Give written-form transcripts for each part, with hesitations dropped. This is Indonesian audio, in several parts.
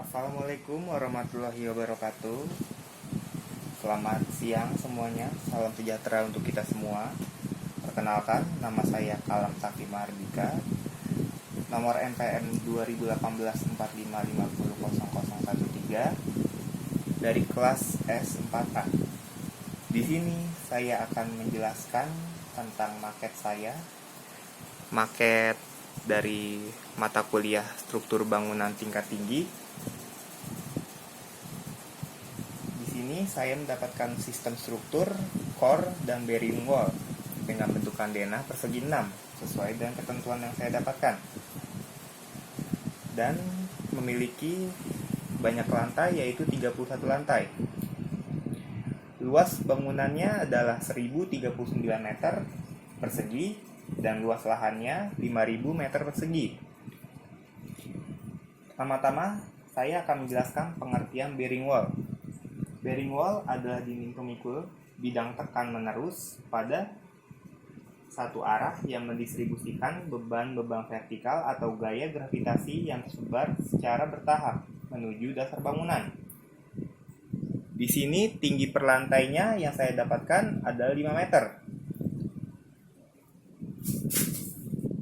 Assalamualaikum warahmatullahi wabarakatuh. Selamat siang semuanya. Salam sejahtera untuk kita semua. Perkenalkan, nama saya Kalam Sakti Mahardika. Nomor NPM 201845500013 dari kelas S4A. Di sini saya akan menjelaskan tentang maket saya. Maket dari mata kuliah struktur bangunan tingkat tinggi. Di sini saya mendapatkan sistem struktur, core, dan bearing wall dengan bentukan denah persegi 6 sesuai dengan ketentuan yang saya dapatkan. Dan memiliki banyak lantai, yaitu 31 lantai. Luas bangunannya adalah 1039 meter persegi dan luas lahannya 5000 meter persegi. Pertama-tama, saya akan menjelaskan pengertian bearing wall. Bearing wall adalah dinding pemikul bidang tekan menerus pada satu arah yang mendistribusikan beban-beban vertikal atau gaya gravitasi yang tersebar secara bertahap menuju dasar bangunan. Di sini tinggi per lantainya yang saya dapatkan adalah 5 meter.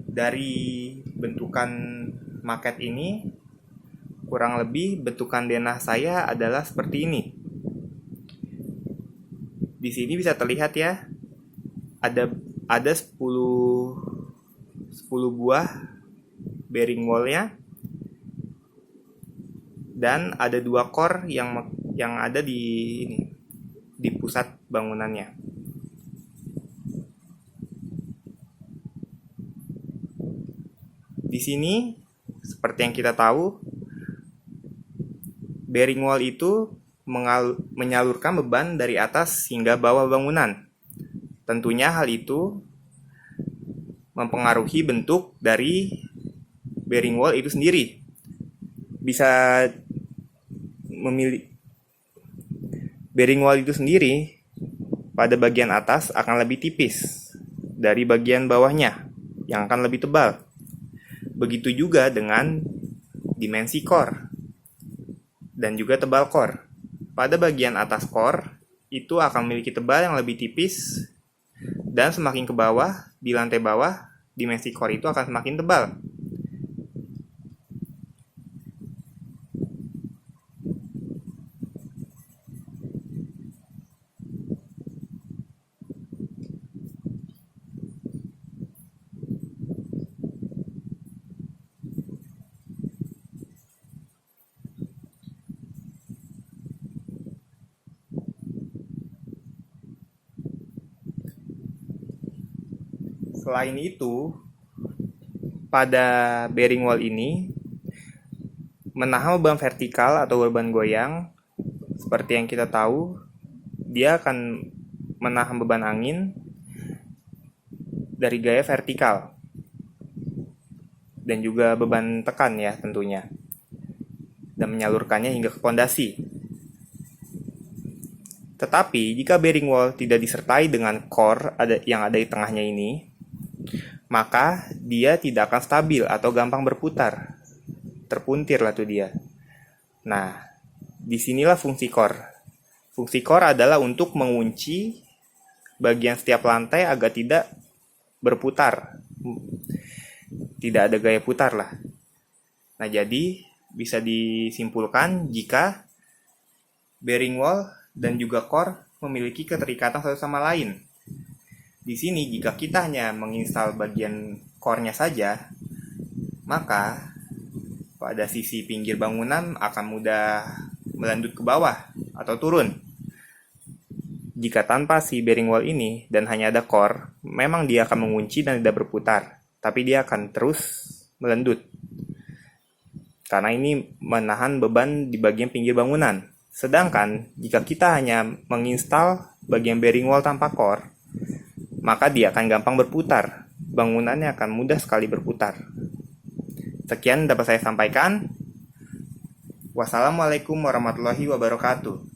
Dari bentukan maket ini, kurang lebih bentukan denah saya adalah seperti ini. Di sini bisa terlihat ya, ada 10 buah bearing wall-nya dan ada 2 core yang ada di pusat bangunannya. Di sini, seperti yang kita tahu, bearing wall itu menyalurkan beban dari atas hingga bawah bangunan. Tentunya hal itu mempengaruhi bentuk dari bearing wall itu sendiri. Bisa memilih bearing wall itu sendiri pada bagian atas akan lebih tipis dari bagian bawahnya yang akan lebih tebal. Begitu juga dengan dimensi core dan juga tebal core. Pada bagian atas core itu akan memiliki tebal yang lebih tipis, dan semakin ke bawah, di lantai bawah, dimensi core itu akan semakin tebal. Selain itu, pada bearing wall ini menahan beban vertikal atau beban goyang. Seperti yang kita tahu, dia akan menahan beban angin dari gaya vertikal dan juga beban tekan ya tentunya, dan menyalurkannya hingga ke pondasi. Tetapi jika bearing wall tidak disertai dengan core yang ada di tengahnya ini, maka dia tidak akan stabil atau gampang berputar. Terpuntir lah tuh dia. Nah, disinilah fungsi core. Fungsi core adalah untuk mengunci bagian setiap lantai agar tidak berputar. Tidak ada gaya putar lah. Nah, jadi bisa disimpulkan jika bearing wall dan juga core memiliki keterikatan satu sama lain. Di sini jika kita hanya menginstal bagian core-nya saja, maka pada sisi pinggir bangunan akan mudah melandut ke bawah atau turun. Jika tanpa si bearing wall ini dan hanya ada core, memang dia akan mengunci dan tidak berputar, tapi dia akan terus melandut. Karena ini menahan beban di bagian pinggir bangunan. Sedangkan jika kita hanya menginstal bagian bearing wall tanpa core, maka dia akan gampang berputar. Bangunannya akan mudah sekali berputar. Sekian dapat saya sampaikan. Wassalamualaikum warahmatullahi wabarakatuh.